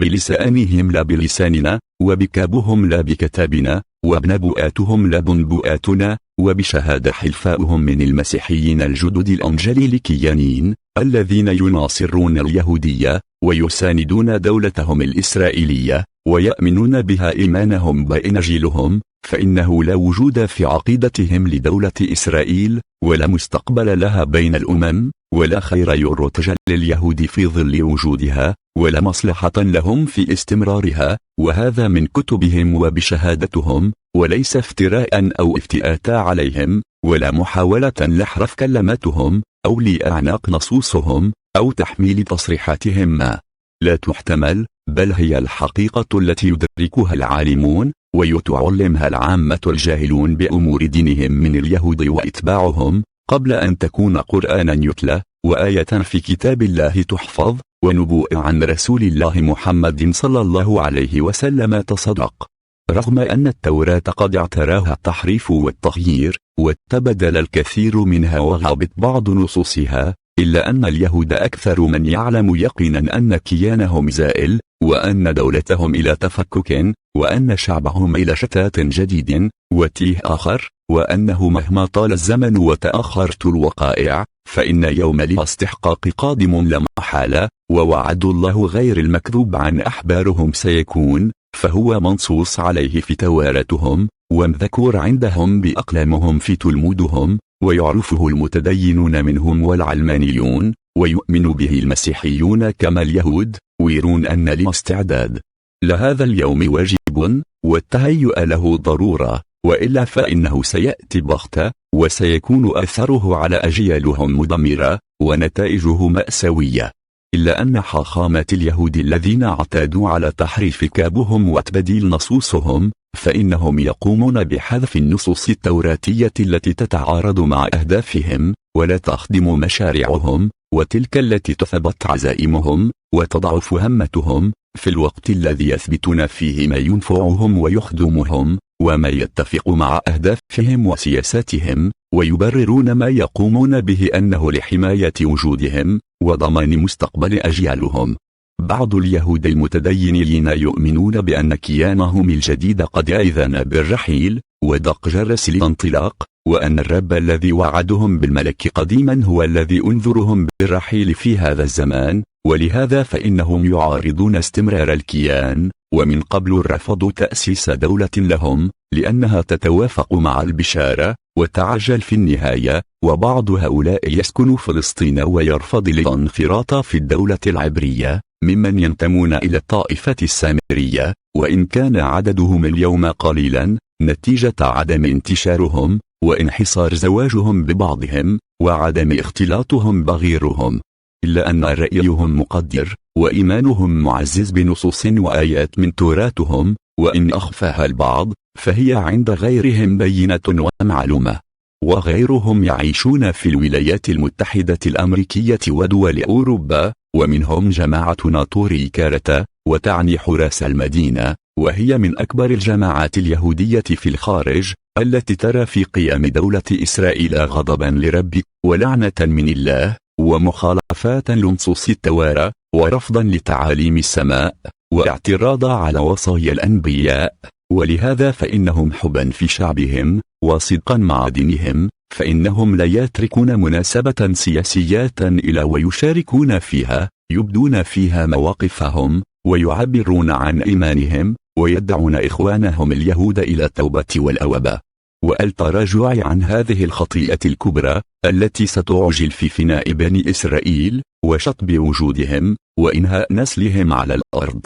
بلسانهم لا بلساننا، وبكابهم لا بكتابنا، وبنبوءاتهم لا بنبوءاتنا، وبشهادة حلفاؤهم من المسيحيين الجدد الأنجليكيين الذين يناصرون اليهودية ويساندون دولتهم الإسرائيلية ويؤمنون بها إيمانهم بإنجيلهم، فإنه لا وجود في عقيدتهم لدولة إسرائيل، ولا مستقبل لها بين الأمم، ولا خير يرتجى لليهود في ظل وجودها، ولا مصلحة لهم في استمرارها، وهذا من كتبهم وبشهادتهم، وليس افتراء أو افتئات عليهم، ولا محاولة لحرف كلماتهم، أو لأعناق نصوصهم، أو تحميل تصريحاتهم ما لا تحتمل، بل هي الحقيقة التي يدركها العالمون ويتعلمها العامة الجاهلون بأمور دينهم من اليهود وإتباعهم، قبل أن تكون قرآنا يتلى، وآية في كتاب الله تحفظ، ونبوء عن رسول الله محمد صلى الله عليه وسلم تصدق. رغم أن التوراة قد اعتراها التحريف والتغيير، وتبدل الكثير منها وغابت بعض نصوصها، إلا أن اليهود أكثر من يعلم يقينا أن كيانهم زائل، وأن دولتهم إلى تفكك، وأن شعبهم إلى شتات جديد وتيه آخر، وأنه مهما طال الزمن وتأخرت الوقائع، فإن يوم الاستحقاق قادم لا محالة، ووعد الله غير المكذوب عن أحبارهم سيكون، فهو منصوص عليه في توارتهم، ومذكور عندهم بأقلامهم في تلمودهم، ويعرفه المتدينون منهم والعلمانيون، ويؤمن به المسيحيون كما اليهود، ويرون أن الاستعداد لهذا اليوم واجب، والتهيؤ له ضرورة، وإلا فإنه سيأتي بغتة، وسيكون أثره على أجيالهم مدمرة، ونتائجه مأساوية. إلا أن حاخامة اليهود الذين اعتادوا على تحريف كابهم وتبديل نصوصهم، فإنهم يقومون بحذف النصوص التوراتية التي تتعارض مع أهدافهم، ولا تخدم مشاريعهم، وتلك التي تثبت عزائمهم، وتضعف همتهم، في الوقت الذي يثبتون فيه ما ينفعهم ويخدمهم، وما يتفق مع أهدافهم وسياساتهم، ويبررون ما يقومون به أنه لحماية وجودهم، وضمان مستقبل أجيالهم. بعض اليهود المتدينين يؤمنون بأن كيانهم الجديد قد أذن بالرحيل، ودق جرس الانطلاق، وأن الرب الذي وعدهم بالملك قديما هو الذي أنذرهم بالرحيل في هذا الزمان، ولهذا فإنهم يعارضون استمرار الكيان، ومن قبل رفضوا تأسيس دولة لهم، لأنها تتوافق مع البشارة، وتعجل في النهاية. وبعض هؤلاء يسكن فلسطين ويرفض الانخراط في الدولة العبرية، ممن ينتمون إلى الطائفة السامرية، وإن كان عددهم اليوم قليلا، نتيجة عدم انتشارهم، وانحصار زواجهم ببعضهم، وعدم اختلاطهم بغيرهم. إلا أن رأيهم مقدر، وإيمانهم معزز بنصوص وآيات من توراتهم، وإن أخفاها البعض، فهي عند غيرهم بينة ومعلومة. وغيرهم يعيشون في الولايات المتحدة الأمريكية ودول أوروبا، ومنهم جماعة ناطوري كارتا، وتعني حراس المدينة، وهي من أكبر الجماعات اليهودية في الخارج، التي ترى في قيام دولة إسرائيل غضبا لرب ولعنة من الله، ومخالفات لنصوص التوراة، ورفضا لتعاليم السماء، واعتراضا على وصايا الأنبياء. ولهذا فإنهم حبا في شعبهم، وصدقا مع دينهم، فإنهم لا يتركون مناسبة سياسيات إلا ويشاركون فيها، يبدون فيها مواقفهم، ويعبرون عن إيمانهم، ويدعون إخوانهم اليهود إلى التوبة والأوبة والتراجع عن هذه الخطيئة الكبرى، التي ستعجل في فناء بني إسرائيل، وشطب وجودهم، وإنهاء نسلهم على الأرض.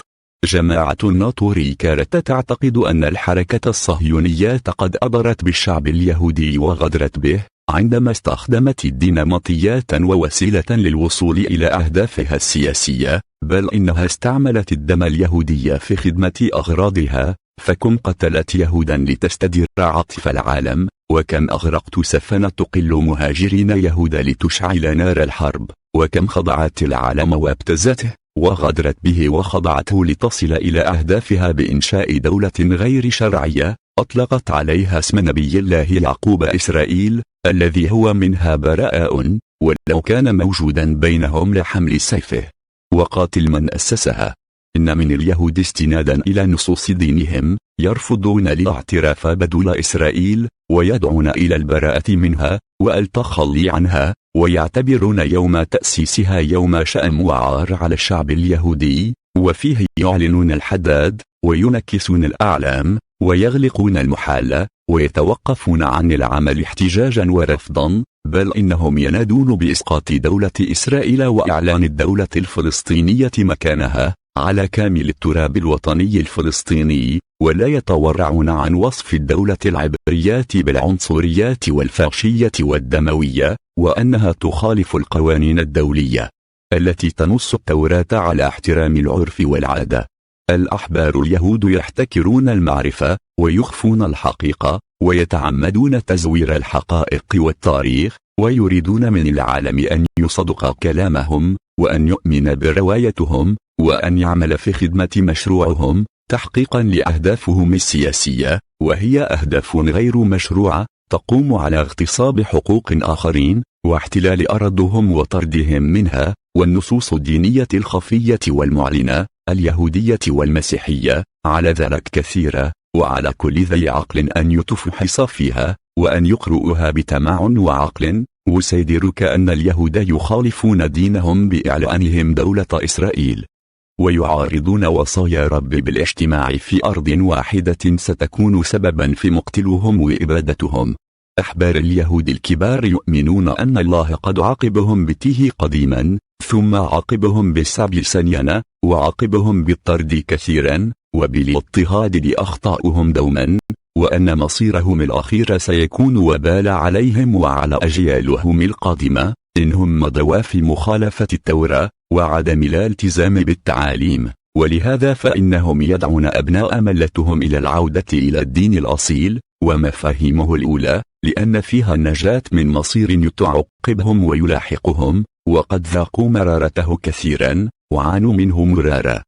جماعة الناطوري كارتا تعتقد أن الحركة الصهيونية قد أضرت بالشعب اليهودي وغدرت به، عندما استخدمت الديناميطيات ووسيلة للوصول إلى أهدافها السياسية، بل إنها استعملت الدم اليهودي في خدمة أغراضها. فكم قتلت يهودا لتستدير عاطف العالم، وكم أغرقت سفن تقل مهاجرين يهودا لتشعل نار الحرب، وكم خضعت العالم وابتزته، وغدرت به وخضعته لتصل إلى أهدافها بإنشاء دولة غير شرعية، أطلقت عليها اسم نبي الله يعقوب إسرائيل، الذي هو منها براء، ولو كان موجودا بينهم لحمل سيفه وقاتل من أسسها. إن من اليهود استنادا إلى نصوص دينهم يرفضون الاعتراف بدول إسرائيل، ويدعون إلى البراءة منها والتخلي عنها، ويعتبرون يوم تأسيسها يوم شأم وعار على الشعب اليهودي، وفيه يعلنون الحداد وينكسون الأعلام ويغلقون المحال ويتوقفون عن العمل احتجاجا ورفضا، بل إنهم ينادون بإسقاط دولة إسرائيل وإعلان الدولة الفلسطينية مكانها على كامل التراب الوطني الفلسطيني، ولا يتورعون عن وصف الدولة العبريات بالعنصريات والفاشية والدموية، وأنها تخالف القوانين الدولية التي تنص التوراة على احترام العرف والعادة. الأحبار اليهود يحتكرون المعرفة ويخفون الحقيقة ويتعمدون تزوير الحقائق والتاريخ، ويريدون من العالم أن يصدق كلامهم وأن يؤمن بروايتهم وأن يعمل في خدمة مشروعهم تحقيقا لأهدافهم السياسية، وهي أهداف غير مشروعة تقوم على اغتصاب حقوق آخرين واحتلال أرضهم وطردهم منها. والنصوص الدينية الخفية والمعلنة اليهودية والمسيحية على ذلك كثيرة، وعلى كل ذي عقل أن يتفحص فيها وأن يقرؤها بتمعن وعقل، وسيدرك أن اليهود يخالفون دينهم بإعلانهم دولة إسرائيل، ويعارضون وصايا رب بالاجتماع في أرض واحدة ستكون سببا في مقتلهم وإبادتهم. أحبار اليهود الكبار يؤمنون أن الله قد عاقبهم بالتيه قديما، ثم عاقبهم بالسبي ثانيا، وعاقبهم بالطرد كثيرا، وبالاضطهاد لأخطائهم دوما، وأن مصيرهم الأخير سيكون وبال عليهم وعلى أجيالهم القادمة إنهم مضوا في مخالفة التوراة وعدم الالتزام بالتعاليم. ولهذا فإنهم يدعون أبناء ملتهم إلى العودة إلى الدين الأصيل ومفاهيمه الأولى، لأن فيها النجاة من مصير يتعقبهم ويلاحقهم، وقد ذاقوا مرارته كثيرا وعانوا منه مرارا.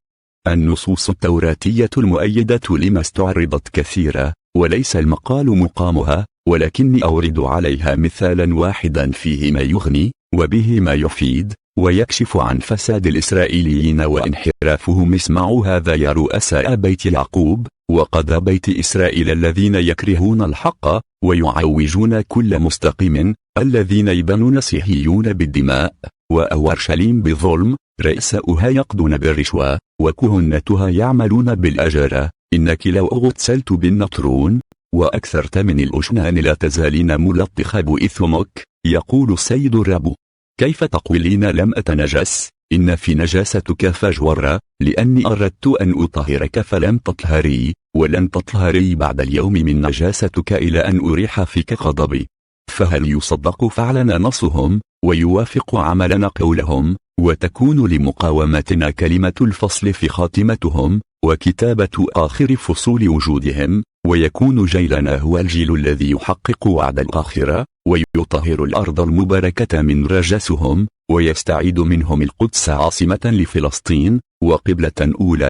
النصوص التوراتية المؤيدة لما استعرضت كثيرة، وليس المقال مقامها، ولكني أورد عليها مثالا واحدا فيه ما يغني وبه ما يفيد ويكشف عن فساد الإسرائيليين وانحرافهم. اسمعوا هذا يا رؤساء بيت يعقوب وقضى بيت إسرائيل الذين يكرهون الحق ويعوجون كل مستقيم، الذين يبنون صهيون بالدماء وأورشليم بالظلم، رئساؤها يقضون بالرشوة وكهنتها يعملون بالأجارة. إنك لو اغتسلت بالنطرون وأكثرت من الأشنان لا تزالين ملطخة بإثمك، يقول السيد الرب. كيف تقولين لم أتنجس؟ إن في نجاستك فجورا، لأني أردت أن أطهرك فلم تطهري، ولن تطهري بعد اليوم من نجاستك إلى أن أريح فيك غضبي. فهل يصدق فعلنا نصهم ويوافق عملنا قولهم، وتكون لمقاومتنا كلمة الفصل في خاتمتهم وكتابة آخر فصول وجودهم، ويكون جيلنا هو الجيل الذي يحقق وعد الآخرة ويطهر الأرض المباركة من رجسهم، ويستعيد منهم القدس عاصمة لفلسطين وقبلة أولى